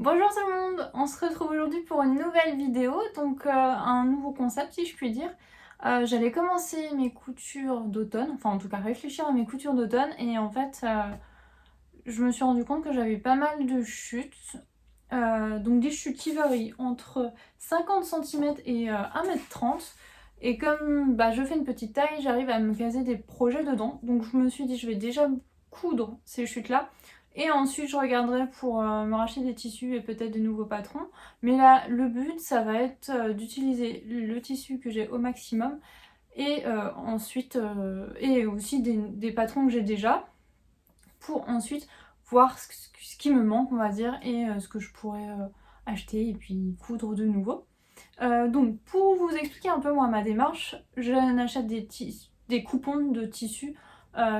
Bonjour tout le monde, on se retrouve aujourd'hui pour une nouvelle vidéo, donc un nouveau concept si je puis dire. J'allais commencer mes coutures d'automne, enfin en tout cas réfléchir à mes coutures d'automne et en fait je me suis rendu compte que j'avais pas mal de chutes. Donc des chutes qui varient entre 50 cm et 1,30 m. Et comme je fais une petite taille, j'arrive à me caser des projets dedans. Donc je me suis dit je vais déjà coudre ces chutes là. Et ensuite je regarderai pour me racheter des tissus et peut-être des nouveaux patrons. Mais là le but ça va être d'utiliser le tissu que j'ai au maximum. Et ensuite et aussi des patrons que j'ai déjà. Pour ensuite voir ce qui me manque on va dire et ce que je pourrais acheter et puis coudre de nouveau. Donc pour vous expliquer un peu moi ma démarche, je n'achète des coupons de tissu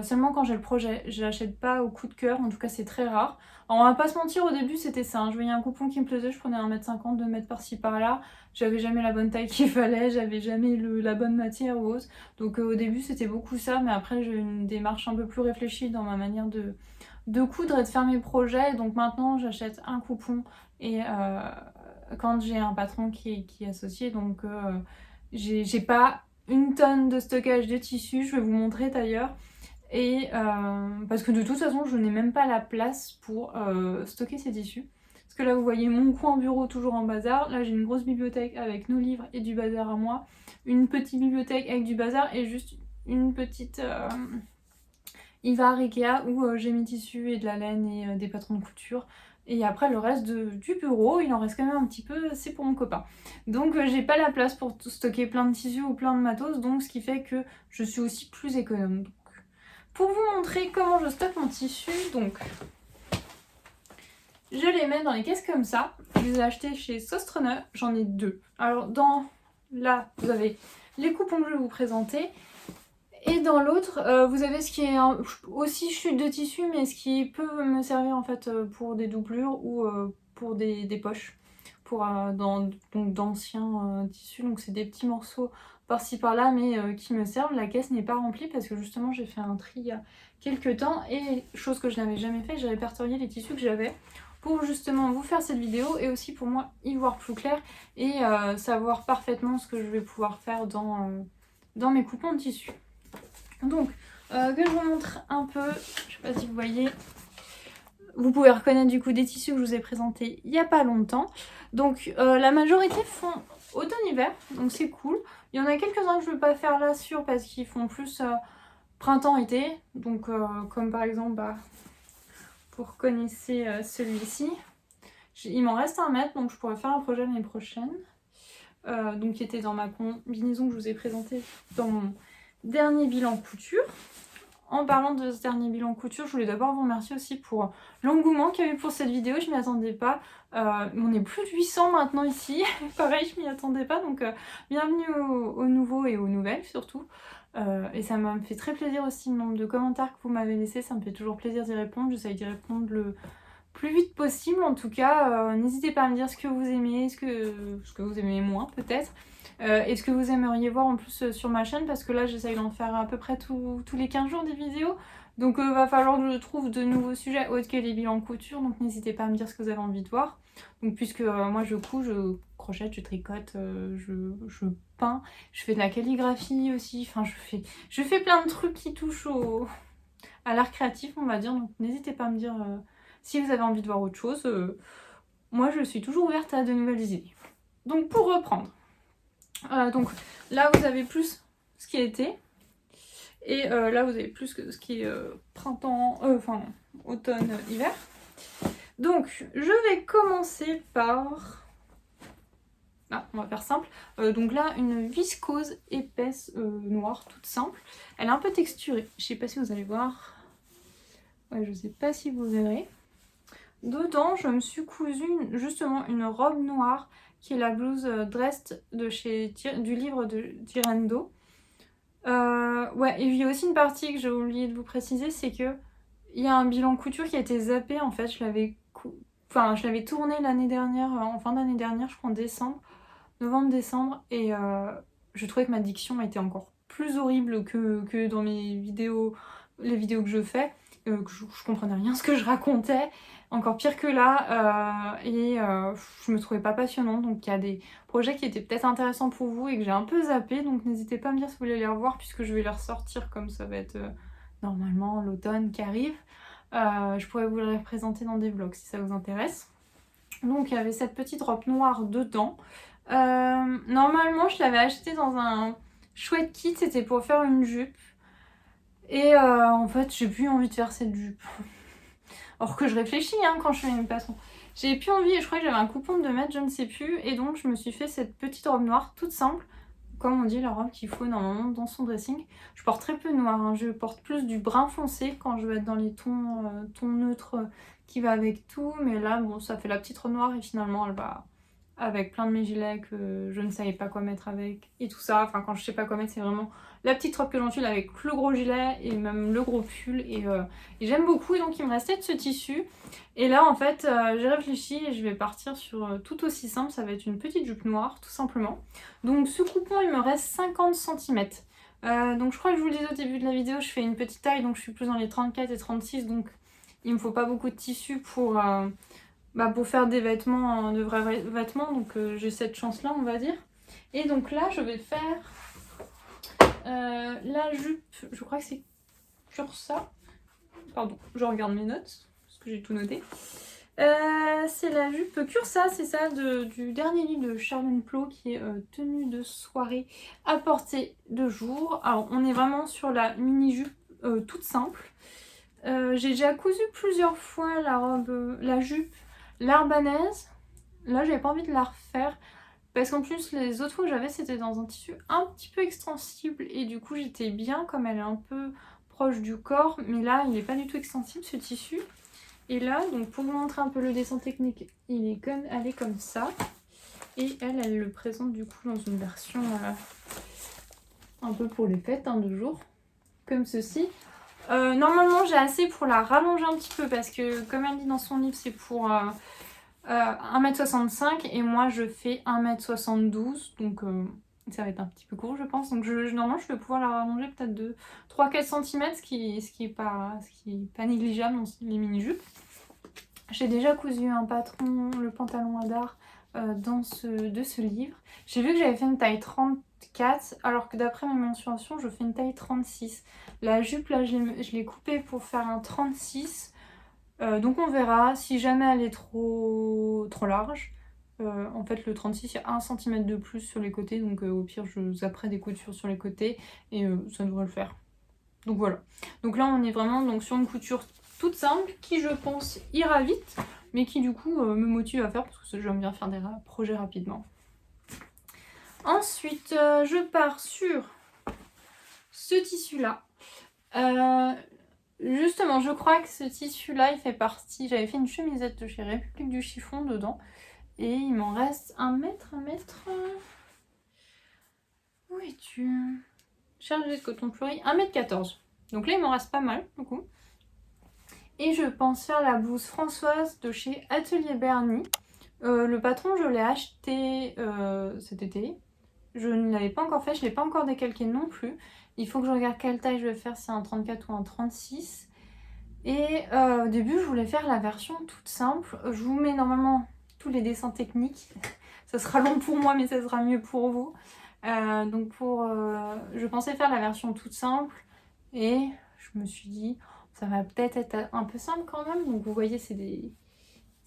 seulement quand j'ai le projet. Je l'achète pas au coup de cœur, en tout cas c'est très rare. Alors on va pas se mentir, au début c'était ça, hein. Je voyais un coupon qui me plaisait, je prenais 1,50 m, 2 m par-ci par-là. J'avais jamais la bonne taille qu'il fallait, j'avais jamais la bonne matière ou autre. Donc au début c'était beaucoup ça, mais après j'ai eu une démarche un peu plus réfléchie dans ma manière de coudre et de faire mes projets. Donc maintenant j'achète un coupon et quand j'ai un patron qui est associé, donc j'ai pas une tonne de stockage de tissus, je vais vous montrer d'ailleurs. Et parce que de toute façon je n'ai même pas la place pour stocker ces tissus. Parce que là vous voyez mon coin bureau toujours en bazar, là j'ai une grosse bibliothèque avec nos livres et du bazar à moi, une petite bibliothèque avec du bazar et juste une petite Ivar Ikea où j'ai mes tissus et de la laine et des patrons de couture. Et après le reste du bureau, il en reste quand même un petit peu, c'est pour mon copain. Donc j'ai pas la place pour stocker plein de tissus ou plein de matos, donc ce qui fait que je suis aussi plus économe. Donc, pour vous montrer comment je stocke mon tissu, donc je les mets dans les caisses comme ça. Je les ai achetés chez Sostrunner, j'en ai deux. Alors là, vous avez les coupons que je vais vous présenter. Et dans l'autre, vous avez ce qui est aussi chute de tissu, mais ce qui peut me servir en fait pour des doublures ou pour des poches, pour d'anciens tissus. Donc c'est des petits morceaux par-ci par-là, mais qui me servent. La caisse n'est pas remplie parce que justement j'ai fait un tri il y a quelques temps et chose que je n'avais jamais fait, j'ai répertorié les tissus que j'avais pour justement vous faire cette vidéo et aussi pour moi y voir plus clair et savoir parfaitement ce que je vais pouvoir faire dans mes coupons de tissu. Donc, que je vous montre un peu, je sais pas si vous voyez, vous pouvez reconnaître du coup des tissus que je vous ai présentés il n'y a pas longtemps. Donc, la majorité font automne-hiver, donc c'est cool. Il y en a quelques-uns que je ne vais pas faire là sur parce qu'ils font plus printemps-été. Donc, comme par exemple, vous reconnaissez celui-ci. Il m'en reste 1 mètre, donc je pourrais faire un projet l'année prochaine. Donc, qui était dans ma combinaison que je vous ai présentée dans mon dernier bilan couture. En parlant de ce dernier bilan couture, je voulais d'abord vous remercier aussi pour l'engouement qu'il y a eu pour cette vidéo. Je m'y attendais pas. On est plus de 800 maintenant ici. Pareil, je m'y attendais pas. Donc bienvenue aux nouveaux et aux nouvelles surtout. Et ça m'a fait très plaisir aussi le nombre de commentaires que vous m'avez laissé. Ça me fait toujours plaisir d'y répondre. J'essaye d'y répondre le plus vite possible. En tout cas, n'hésitez pas à me dire ce que vous aimez, ce que vous aimez moins peut-être. Et ce que vous aimeriez voir en plus sur ma chaîne, parce que là j'essaye d'en faire à peu près tous les 15 jours des vidéos. Donc va falloir que je trouve de nouveaux sujets autres que les bilans couture. Donc n'hésitez pas à me dire ce que vous avez envie de voir. Donc puisque moi je couds, je crochette, je tricote, je peins, je fais de la calligraphie aussi. Enfin je fais plein de trucs qui touchent à l'art créatif on va dire. Donc n'hésitez pas à me dire si vous avez envie de voir autre chose. Moi je suis toujours ouverte à de nouvelles idées. Donc pour reprendre. Donc là vous avez plus ce qui est été et là vous avez plus ce qui est printemps, enfin automne, hiver. Donc je vais commencer par... on va faire simple. Donc là une viscose épaisse noire toute simple. Elle est un peu texturée, je sais pas si vous allez voir. Ouais, je sais pas si vous verrez. Dedans je me suis cousu justement une robe noire qui est la blouse Dressed du livre de Girendo. Ouais, et il y a aussi une partie que j'ai oublié de vous préciser, c'est que il y a un bilan couture qui a été zappé en fait. Je l'avais tourné l'année dernière, en fin d'année dernière, je crois en décembre, novembre-décembre, et je trouvais que ma diction était encore plus horrible que dans mes vidéos, les vidéos que je fais, que je comprenais rien ce que je racontais. encore pire que là, je me trouvais pas passionnant. Donc il y a des projets qui étaient peut-être intéressants pour vous et que j'ai un peu zappé, donc n'hésitez pas à me dire si vous voulez les revoir, puisque je vais les ressortir comme ça va être normalement l'automne qui arrive. Je pourrais vous les présenter dans des vlogs si ça vous intéresse. Donc il y avait cette petite robe noire dedans. Normalement je l'avais achetée dans un chouette kit, c'était pour faire une jupe. Et en fait j'ai plus envie de faire cette jupe. Or que je réfléchis hein, quand je fais une passion. J'ai plus envie et je crois que j'avais un coupon de mettre, je ne sais plus. Et donc je me suis fait cette petite robe noire toute simple. Comme on dit, la robe qu'il faut normalement dans son dressing. Je porte très peu de noir, hein. Je porte plus du brun foncé quand je vais être dans les tons neutres qui va avec tout. Mais là, bon, ça fait la petite robe noire et finalement elle va avec plein de mes gilets que je ne savais pas quoi mettre avec et tout ça. Enfin, quand je sais pas quoi mettre, c'est vraiment la petite robe que j'enfile avec le gros gilet et même le gros pull. Et j'aime beaucoup. Et donc, il me restait de ce tissu. Et là, en fait, j'ai réfléchi et je vais partir sur tout aussi simple. Ça va être une petite jupe noire, tout simplement. Donc, ce coupon, il me reste 50 cm. Donc, je crois que je vous le disais au début de la vidéo, je fais une petite taille. Donc, je suis plus dans les 34 et 36. Donc, il me faut pas beaucoup de tissu pour faire des vêtements, de vrais vêtements, donc j'ai cette chance-là, on va dire. Et donc là, je vais faire la jupe, je crois que c'est Cursa. Pardon, je regarde mes notes, parce que j'ai tout noté. C'est la jupe Cursa, c'est ça, du dernier livre de Charlène Plot, qui est tenue de soirée à portée de jour. Alors, on est vraiment sur la mini-jupe toute simple. J'ai déjà cousu plusieurs fois la jupe l'arbanaise. Là, j'avais pas envie de la refaire parce qu'en plus, les autres fois que j'avais, c'était dans un tissu un petit peu extensible et du coup, j'étais bien comme elle est un peu proche du corps, mais là, il est pas du tout extensible ce tissu. Et là, donc pour vous montrer un peu le dessin technique, elle est comme ça. Et elle le présente du coup dans une version un peu pour les fêtes hein, de jour, comme ceci. Normalement, j'ai assez pour la rallonger un petit peu parce que, comme elle dit dans son livre, c'est pour 1m65 et moi je fais 1m72, donc ça va être un petit peu court, je pense. Donc, normalement, je vais pouvoir la rallonger peut-être de 3-4 cm, ce qui est pas négligeable dans les mini-jupes. J'ai déjà cousu un patron, le pantalon à dard, de ce livre. J'ai vu que j'avais fait une taille 34, alors que d'après mes mensurations, je fais une taille 36. La jupe, là, je l'ai coupée pour faire un 36. Donc on verra. Si jamais elle est trop large, en fait le 36, il y a 1 cm de plus sur les côtés. Donc au pire, je zapperai des coutures sur les côtés et ça devrait le faire. Donc voilà. Donc là, on est vraiment donc, sur une couture toute simple qui, je pense, ira vite, mais qui du coup me motive à faire parce que j'aime bien faire des projets rapidement. Ensuite, je pars sur ce tissu-là. Justement, je crois que ce tissu-là, il fait partie... J'avais fait une chemisette de chez République du Chiffon dedans. Et il m'en reste 1 mètre... Où es-tu? Chargé de coton fleuri, 1m14. Donc là, il m'en reste pas mal, du coup. Et je pense faire la blouse Françoise de chez Atelier Berny. Le patron, je l'ai acheté cet été. Je ne l'avais pas encore fait, je ne l'ai pas encore décalqué non plus. Il faut que je regarde quelle taille je vais faire, si c'est un 34 ou un 36. Et au début, je voulais faire la version toute simple. Je vous mets normalement tous les dessins techniques. Ça sera long pour moi, mais ça sera mieux pour vous. Donc je pensais faire la version toute simple. Et je me suis dit, ça va peut-être être un peu simple quand même. Donc vous voyez, c'est des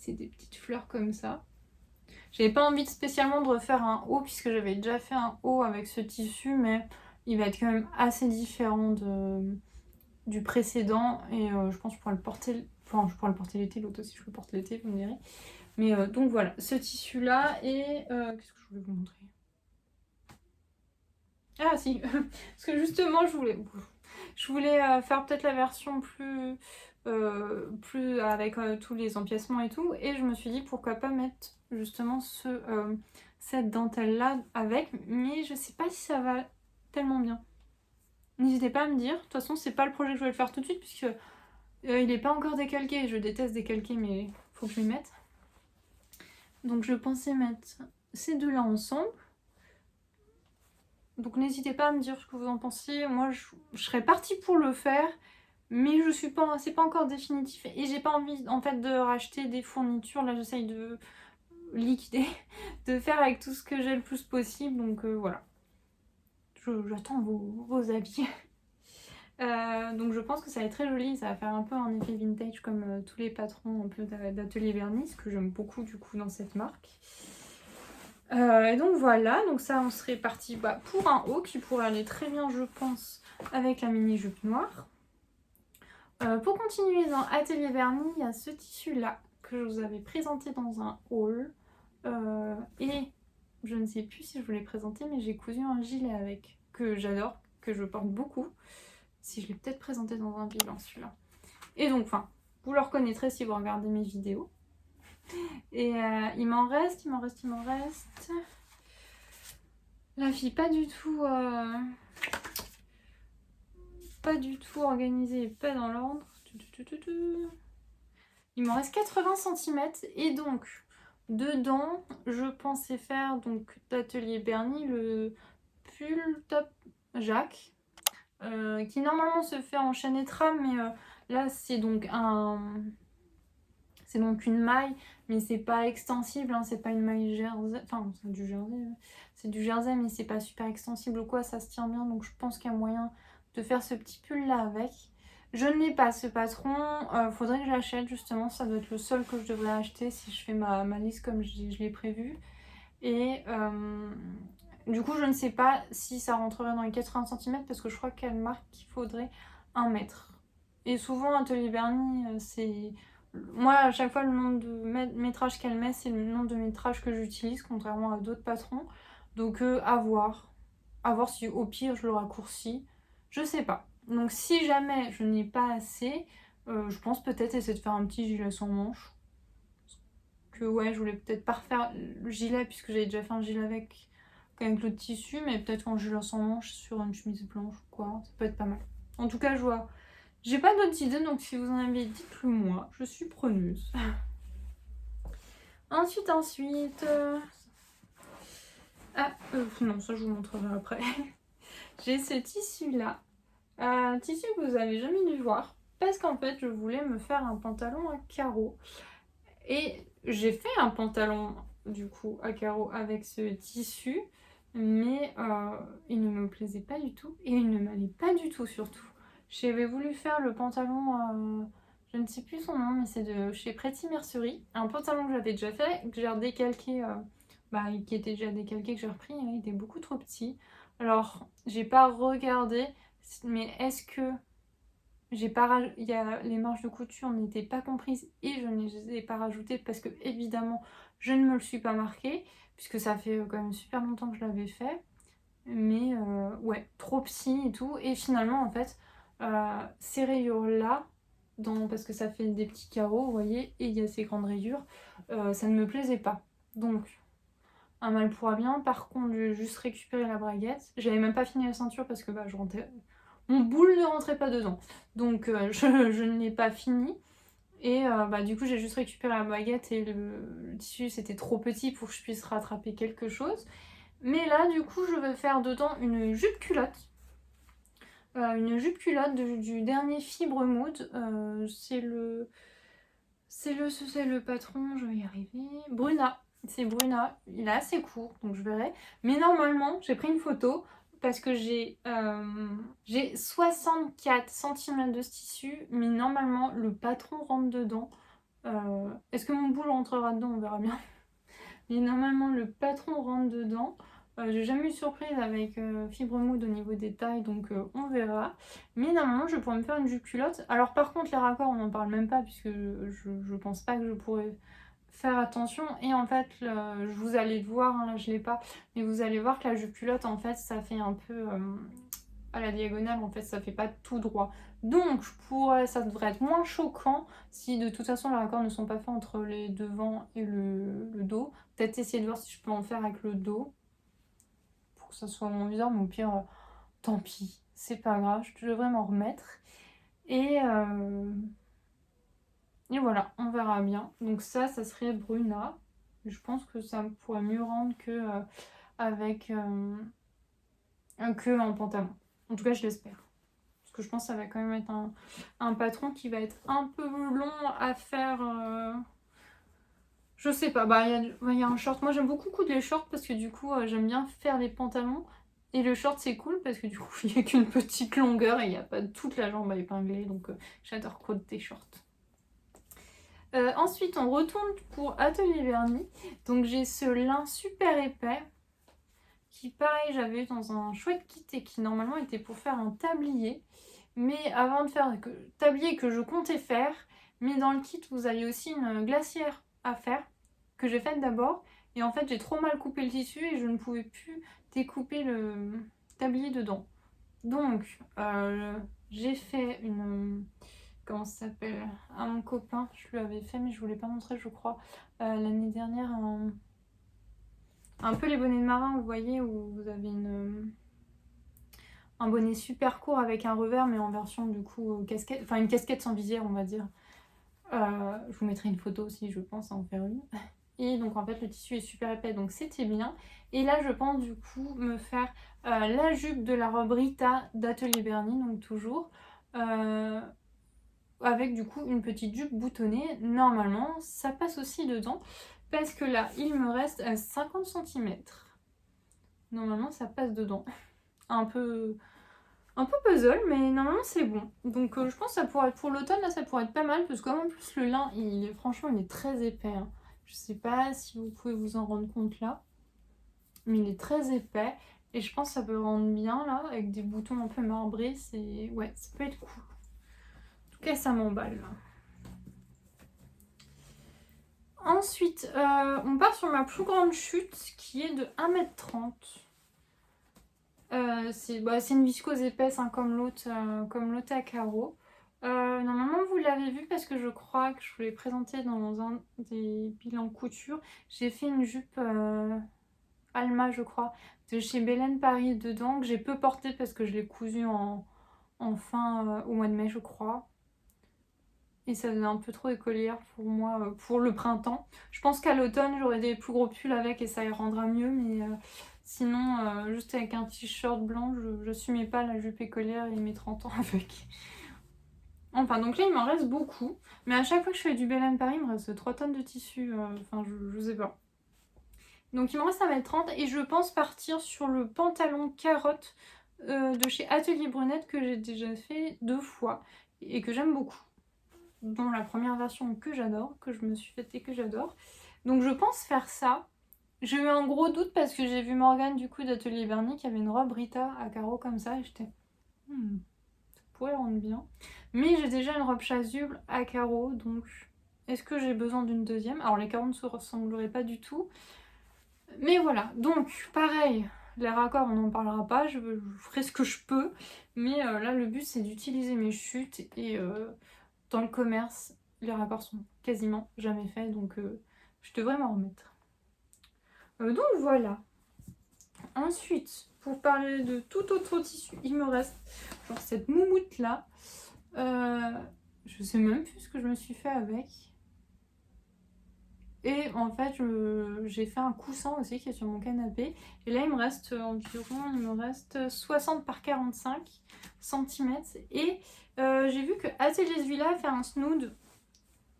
petites fleurs comme ça. J'avais pas envie spécialement de refaire un haut puisque j'avais déjà fait un haut avec ce tissu, mais il va être quand même assez différent du précédent et je pense que je pourrais le porter, enfin je pourrais le porter l'été, l'autre aussi je le porte l'été, vous me direz. Mais donc voilà, ce tissu là et qu'est-ce que je voulais vous montrer? Ah si, parce que justement je voulais faire peut-être la version plus avec tous les empiècements et tout, et je me suis dit pourquoi pas mettre justement cette dentelle là avec, mais je sais pas si ça va tellement bien. N'hésitez pas à me dire, de toute façon c'est pas le projet que je vais le faire tout de suite puisque il est pas encore décalqué, je déteste décalquer mais faut que je le mette. Donc je pensais mettre ces deux là ensemble. Donc n'hésitez pas à me dire ce que vous en pensez. Moi je serais partie pour le faire, Mais je suis pas, c'est pas encore définitif et j'ai pas envie en fait de racheter des fournitures. Là j'essaye de liquider, de faire avec tout ce que j'ai le plus possible. Donc voilà, j'attends vos avis. Donc je pense que ça va être très joli, ça va faire un peu un effet vintage comme tous les patrons un peu d'Atelier Vernis, que j'aime beaucoup du coup dans cette marque. Et donc voilà, donc ça on serait parti pour un haut qui pourrait aller très bien je pense avec la mini jupe noire. Pour continuer dans Atelier Vernis, il y a ce tissu là que je vous avais présenté dans un haul. Et je ne sais plus si je vous l'ai présenté, mais j'ai cousu un gilet avec, que j'adore, que je porte beaucoup. Si je l'ai peut-être présenté dans un bilan celui-là. Et donc, enfin, vous le reconnaîtrez si vous regardez mes vidéos. Et il m'en reste. La fille pas du tout organisée, pas dans l'ordre. Il m'en reste 80 cm et donc dedans je pensais faire donc d'Atelier Bernie le pull top Jacques qui normalement se fait en chaîne et trame, mais là c'est donc une maille, mais c'est pas extensible, hein, c'est pas une maille jersey, enfin c'est du jersey, c'est du jersey, mais c'est pas super extensible ou quoi, ça se tient bien, donc je pense qu'il y a moyen de faire ce petit pull là avec. Je n'ai pas ce patron, faudrait que je l'achète justement, ça doit être le seul que je devrais acheter si je fais ma liste comme je l'ai prévu. Et du coup je ne sais pas si ça rentrerait dans les 80 cm parce que je crois qu'elle marque qu'il faudrait 1 mètre. Et souvent Atelier Bernie, c'est... Moi à chaque fois le nombre de métrages qu'elle met c'est le nombre de métrages que j'utilise contrairement à d'autres patrons. Donc à voir. À voir si au pire je le raccourcis. Je sais pas. Donc si jamais je n'ai pas assez, je pense peut-être essayer de faire un petit gilet sans manches. Que ouais, je voulais peut-être pas refaire le gilet puisque j'avais déjà fait un gilet avec le tissu, mais peut-être un gilet sans manches sur une chemise blanche ou quoi, ça peut être pas mal. En tout cas, je vois. J'ai pas d'autres idées, donc si vous en avez, dites-le moi, je suis preneuse. ensuite. Non, ça je vous montrerai après. J'ai ce tissu-là. Un tissu que vous avez jamais dû voir. Parce qu'en fait, je voulais me faire un pantalon à carreaux. Et j'ai fait un pantalon du coup à carreaux avec ce tissu, mais il ne me plaisait pas du tout et il ne m'allait pas du tout surtout. J'avais voulu faire le pantalon, je ne sais plus son nom, mais c'est de chez Pretty Mercerie, un pantalon que j'avais déjà fait, que j'ai redécalqué, qui était déjà décalqué, que j'ai repris, il était beaucoup trop petit. Alors j'ai pas regardé, mais est-ce que il y a les marges de couture n'étaient pas comprises et je ne les ai pas rajoutées parce que évidemment je ne me le suis pas marqué puisque ça fait quand même super longtemps que je l'avais fait, mais ouais, trop petit et tout. Et finalement en fait ces rayures là, parce que ça fait des petits carreaux vous voyez, et il y a ces grandes rayures, ça ne me plaisait pas, donc un mal pour un bien. Par contre j'ai juste récupéré la braguette, j'avais même pas fini la ceinture parce que je rentrais, mon boule ne rentrait pas dedans, donc je ne l'ai pas fini. Et du coup j'ai juste récupéré la baguette et le tissu c'était trop petit pour que je puisse rattraper quelque chose. Mais là du coup je vais faire dedans une jupe culotte. Du dernier Fibre Mood. C'est le patron, je vais y arriver. Bruna. C'est Bruna. Il est assez court, donc je verrai. Mais normalement, j'ai pris une photo parce que j'ai 64 cm de ce tissu, mais normalement, le patron rentre dedans. Est-ce que mon boule rentrera dedans? On verra bien. Mais normalement, le patron rentre dedans. J'ai jamais eu de surprise avec Fibre Mood au niveau des tailles, donc on verra. Mais normalement, je pourrais me faire une jupe culotte. Alors par contre, les raccords, on n'en parle même pas, puisque je pense pas que je pourrais faire attention. Et en fait, vous allez le voir, hein, là je l'ai pas, mais vous allez voir que la jupe culotte, en fait, ça fait un peu à la diagonale, en fait, ça fait pas tout droit. Donc, ça devrait être moins choquant si de toute façon les raccords ne sont pas faits entre les devants et le dos. Peut-être essayer de voir si je peux en faire avec le dos pour que ça soit moins bizarre, mais au pire, tant pis, c'est pas grave, je devrais m'en remettre. Et voilà, on verra bien. Donc ça serait Bruna. Je pense que ça pourrait mieux rendre que avec que en pantalon. En tout cas, je l'espère. que je pense que ça va quand même être un patron qui va être un peu long à faire. Je sais pas, bah il y a un short. Moi j'aime beaucoup coudre les shorts parce que du coup j'aime bien faire les pantalons. Et le short c'est cool parce que du coup il n'y a qu'une petite longueur et il n'y a pas toute la jambe à épingler. Donc j'adore coudre des shorts. Ensuite on retourne pour Atelier Vernis. Donc j'ai ce lin super épais qui pareil j'avais eu dans un chouette kit et qui normalement était pour faire un tablier. Mais avant de faire le tablier que je comptais faire, mais dans le kit vous avez aussi une glacière à faire que j'ai faite d'abord. Et en fait j'ai trop mal coupé le tissu et je ne pouvais plus découper le tablier dedans. Donc j'ai fait une... Comment ça s'appelle? À mon copain, je lui avais fait mais je ne vous l'ai pas montré je crois l'année dernière un peu les bonnets de marin, vous voyez, où vous avez un bonnet super court avec un revers mais en version du coup casquette, enfin une casquette sans visière on va dire. Je vous mettrai une photo aussi je pense à en faire une. Et donc en fait le tissu est super épais donc c'était bien. Et là je pense du coup me faire la jupe de la robe Rita d'Atelier Vernis, donc toujours. Avec du coup une petite jupe boutonnée. Normalement ça passe aussi dedans. Parce que là il me reste 50 cm. Normalement ça passe dedans. Un peu puzzle, mais normalement c'est bon. Donc je pense que ça pourrait être pour l'automne, là ça pourrait être pas mal, parce qu'en plus le lin, franchement il est très épais. Hein. Je sais pas si vous pouvez vous en rendre compte là, mais il est très épais. Et je pense que ça peut rendre bien là, avec des boutons un peu marbrés, ouais, ça peut être cool. En tout cas ça m'emballe. Ensuite, on part sur ma plus grande chute, qui est de 1,30 m. C'est une viscose épaisse hein, comme l'autre à carreaux. Normalement vous l'avez vu parce que je crois que je vous l'ai présenté dans un des bilans couture. J'ai fait une jupe Alma je crois de chez Belen Paris dedans que j'ai peu porté parce que je l'ai cousue en fin au mois de mai je crois. Et ça faisait un peu trop écolière pour moi pour le printemps. Je pense qu'à l'automne j'aurai des plus gros pulls avec et ça y rendra mieux mais... Sinon, juste avec un t-shirt blanc, je n'assumais pas la jupe écolière et mes 30 ans avec. Enfin, donc là, il m'en reste beaucoup. Mais à chaque fois que je fais du Belen Paris, il me reste 3 tonnes de tissu. Enfin, je sais pas. Donc il me reste 1,30 m et je pense partir sur le pantalon carotte de chez Atelier Brunette que j'ai déjà fait 2 fois et que j'aime beaucoup. Dont la première version que j'adore, que je me suis faite et que j'adore. Donc je pense faire ça. J'ai eu un gros doute parce que j'ai vu Morgane du coup d'Atelier Vernis qui avait une robe Rita à carreaux comme ça et j'étais ça pourrait rendre bien. Mais j'ai déjà une robe chasuble à carreaux donc est-ce que j'ai besoin d'une deuxième? Alors les carreaux ne se ressembleraient pas du tout. Mais voilà, donc pareil, les raccords on n'en parlera pas, je ferai ce que je peux. Mais là le but c'est d'utiliser mes chutes et dans le commerce les raccords sont quasiment jamais faits donc je devrais m'en remettre. Donc voilà. Ensuite, pour parler de tout autre tissu, il me reste genre cette moumoute là. Je sais même plus ce que je me suis fait avec. Et en fait, j'ai fait un coussin aussi qui est sur mon canapé. Et là, il me reste environ 60 par 45 cm. Et j'ai vu que Atelier Villa a fait un snood.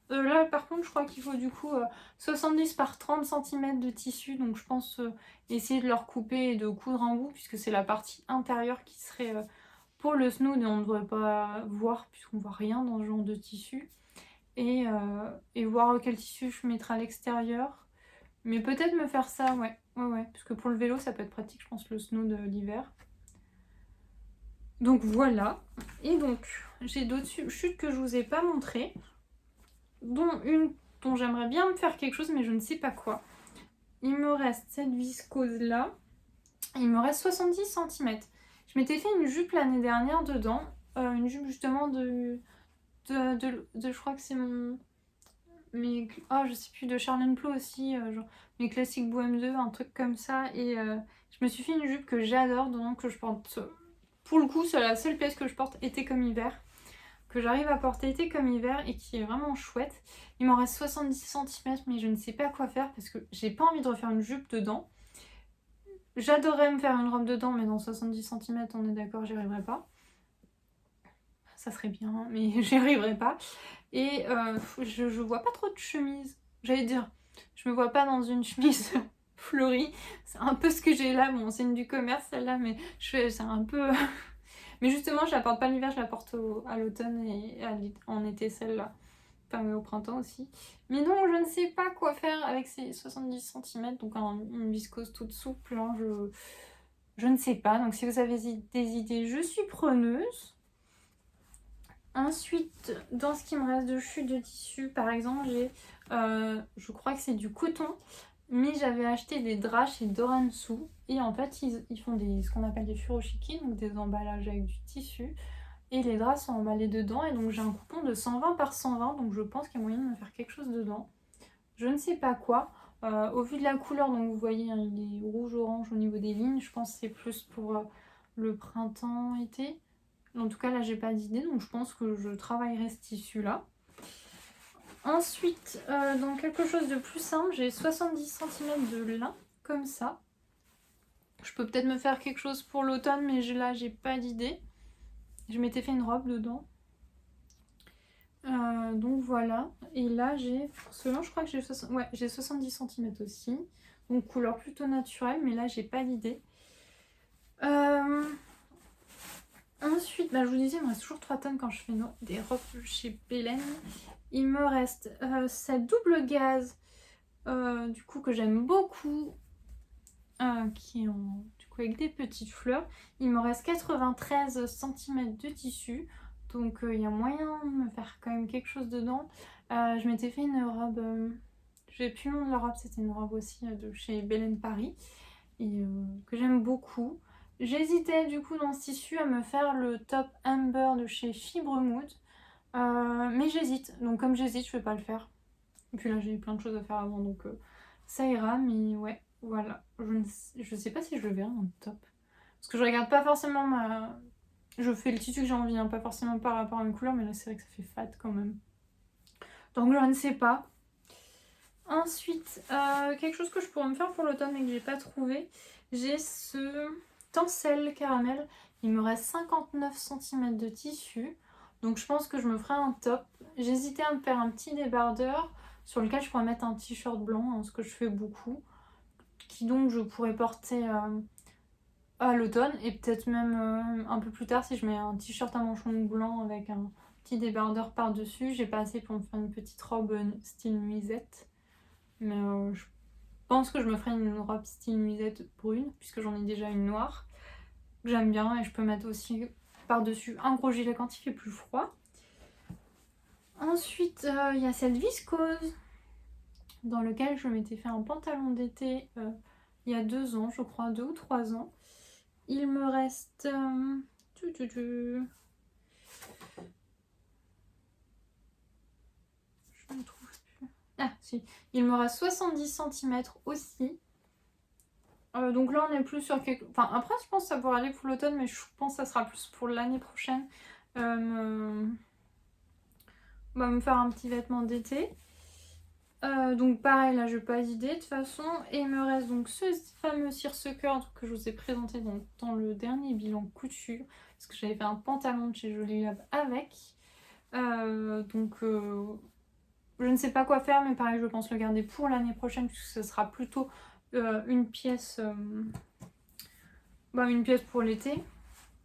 Là par contre je crois qu'il faut du coup 70 par 30 cm de tissu, donc je pense essayer de le recouper et de coudre un bout puisque c'est la partie intérieure qui serait pour le snood et on ne devrait pas voir puisqu'on voit rien dans ce genre de tissu et voir quel tissu je mettrai à l'extérieur, mais peut-être me faire ça, ouais, parce que pour le vélo ça peut être pratique je pense le snood l'hiver. Donc voilà, et donc j'ai d'autres chutes que je vous ai pas montrées, dont une dont j'aimerais bien me faire quelque chose mais je ne sais pas quoi. Il me reste cette viscose là, il me reste 70 cm. Je m'étais fait une jupe l'année dernière dedans, une jupe justement de je crois que c'est je sais plus, de Charles & Plo aussi, genre mes classiques Bohème 2, un truc comme ça, et je me suis fait une jupe que j'adore, donc que je porte, pour le coup c'est la seule pièce que je porte été comme hiver, que j'arrive à porter été comme hiver et qui est vraiment chouette. Il m'en reste 70 cm mais je ne sais pas quoi faire parce que j'ai pas envie de refaire une jupe dedans. J'adorerais me faire une robe dedans mais dans 70 cm on est d'accord j'y arriverai pas. ça serait bien, mais j'y arriverai pas. Et je vois pas trop de chemise. J'allais dire, je me vois pas dans une chemise fleurie. C'est un peu ce que j'ai là. Bon, c'est une du commerce celle-là, mais c'est un peu... mais justement, je la porte pas l'hiver, je la porte à l'automne et en été celle-là. Enfin, au printemps aussi. Mais non, je ne sais pas quoi faire avec ces 70 cm, donc une viscose toute souple. Hein, je ne sais pas. Donc si vous avez des idées, je suis preneuse. Ensuite, dans ce qui me reste de chute de tissu, par exemple, j'ai, je crois que c'est du coton, mais j'avais acheté des draps chez Doransu. Et en fait, ils font ce qu'on appelle des furoshiki, donc des emballages avec du tissu. Et les draps sont emballés dedans, et donc j'ai un coupon de 120 par 120, donc je pense qu'il y a moyen de me faire quelque chose dedans. Je ne sais pas quoi. Au vu de la couleur, donc vous voyez, hein, il est rouge-orange au niveau des lignes. Je pense que c'est plus pour le printemps-été. En tout cas, là, j'ai pas d'idée, donc je pense que je travaillerai ce tissu-là. Ensuite, dans quelque chose de plus simple, j'ai 70 cm de lin, comme ça. Je peux peut-être me faire quelque chose pour l'automne, mais là, j'ai pas d'idée. Je m'étais fait une robe dedans. Donc voilà. Et là, j'ai, pour cela, je crois que j'ai 70 cm aussi. Donc couleur plutôt naturelle, mais là, j'ai pas d'idée. Ensuite, je vous disais, il me reste toujours 3 tonnes quand je fais des robes chez Belen. Il me reste cette double gaze, du coup, que j'aime beaucoup, qui est du coup avec des petites fleurs. Il me reste 93 cm de tissu, donc il y a moyen de me faire quand même quelque chose dedans. Je m'étais fait une robe, j'ai plus le nom de la robe, c'était une robe aussi de chez Belen Paris, et que j'aime beaucoup. J'hésitais du coup dans ce tissu à me faire le top Amber de chez Fibre Mood, mais j'hésite, donc comme j'hésite, je vais pas le faire. Et puis là, j'ai plein de choses à faire avant, donc ça ira, mais ouais, voilà. Je sais pas si je le verrai en top. Parce que je regarde pas forcément je fais le tissu que j'ai envie, hein, pas forcément par rapport à une couleur, mais là, c'est vrai que ça fait fade quand même. Donc je ne sais pas. Ensuite, quelque chose que je pourrais me faire pour l'automne mais que j'ai pas trouvé, j'ai ce tencel caramel. Il me reste 59 cm de tissu, donc je pense que je me ferai un top. J'hésitais à me faire un petit débardeur sur lequel je pourrais mettre un t-shirt blanc, hein, ce que je fais beaucoup, qui donc je pourrais porter à l'automne et peut-être même un peu plus tard si je mets un t-shirt à manchon blanc avec un petit débardeur par-dessus. J'ai pas assez pour me faire une petite robe style nuisette. Mais je pense que je me ferai une robe style nuisette brune, puisque j'en ai déjà une noire. J'aime bien et je peux mettre aussi par-dessus un gros gilet quand il fait plus froid. Ensuite, il y a cette viscose dans lequel je m'étais fait un pantalon d'été il y a 2 ans, je crois, 2 ou 3 ans. Il me reste... Je ne trouve plus. Ah, si. Il me reste 70 cm aussi. Donc là, on est plus sur quelque... Enfin, après, je pense que ça pourrait aller pour l'automne, mais je pense que ça sera plus pour l'année prochaine. Me faire un petit vêtement d'été. Donc pareil, là, je n'ai pas d'idée de toute façon. Et il me reste donc ce fameux seersucker que je vous ai présenté dans le dernier bilan couture. Parce que j'avais fait un pantalon de chez Jolie Lab avec. Je ne sais pas quoi faire, mais pareil, je pense le garder pour l'année prochaine, puisque ce sera plutôt une pièce pour l'été.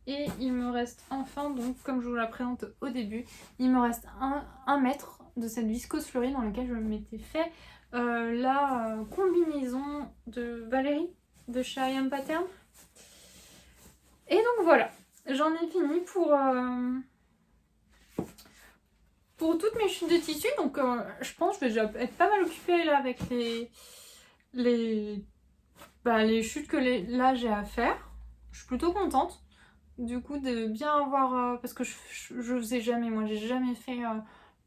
Et il me reste enfin, donc comme je vous la présente au début, il me reste un mètre de cette viscose fleurie dans laquelle je m'étais fait la combinaison de Valérie de chez I Am Pattern. Et donc voilà, j'en ai fini pour toutes mes chutes de tissu. Donc je pense que je vais déjà être pas mal occupée là avec les chutes que là j'ai à faire. Je suis plutôt contente du coup de bien avoir parce que je faisais jamais, moi j'ai jamais fait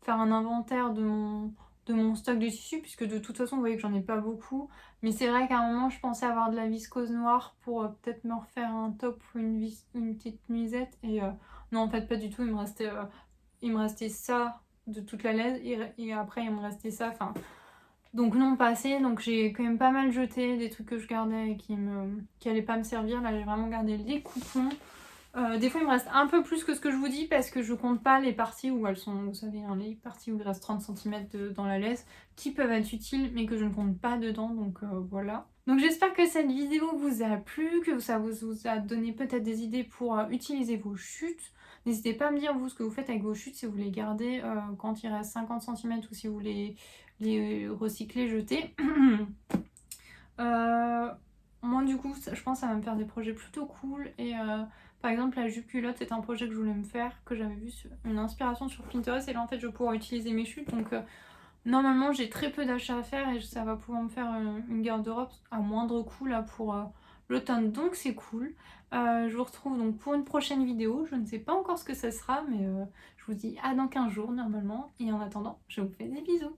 faire un inventaire de mon stock de tissu, puisque de toute façon vous voyez que j'en ai pas beaucoup, mais c'est vrai qu'à un moment je pensais avoir de la viscose noire pour peut-être me refaire un top ou une petite nuisette, et non en fait pas du tout. Il me restait ça de toute la laine et après il me restait ça, enfin donc non, pas assez. Donc j'ai quand même pas mal jeté des trucs que je gardais et qui allaient pas me servir. Là j'ai vraiment gardé les coupons. Des fois il me reste un peu plus que ce que je vous dis parce que je compte pas les parties où elles sont, vous savez, hein, les parties où il reste 30 cm dans la laisse qui peuvent être utiles mais que je ne compte pas dedans, donc voilà. Donc j'espère que cette vidéo vous a plu, que ça vous a donné peut-être des idées pour utiliser vos chutes. N'hésitez pas à me dire vous ce que vous faites avec vos chutes, si vous les gardez quand il reste 50 cm ou si vous les recyclez, jeter. Moi du coup je pense que ça va me faire des projets plutôt cool et par exemple la jupe culotte c'est un projet que je voulais me faire, que j'avais vu sur une inspiration sur Pinterest et là en fait je vais pouvoir utiliser mes chutes, donc normalement j'ai très peu d'achats à faire et ça va pouvoir me faire une garde-robe à moindre coût là pour l'automne, donc c'est cool. Je vous retrouve donc pour une prochaine vidéo, je ne sais pas encore ce que ça sera mais je vous dis à dans 15 jours normalement et en attendant je vous fais des bisous.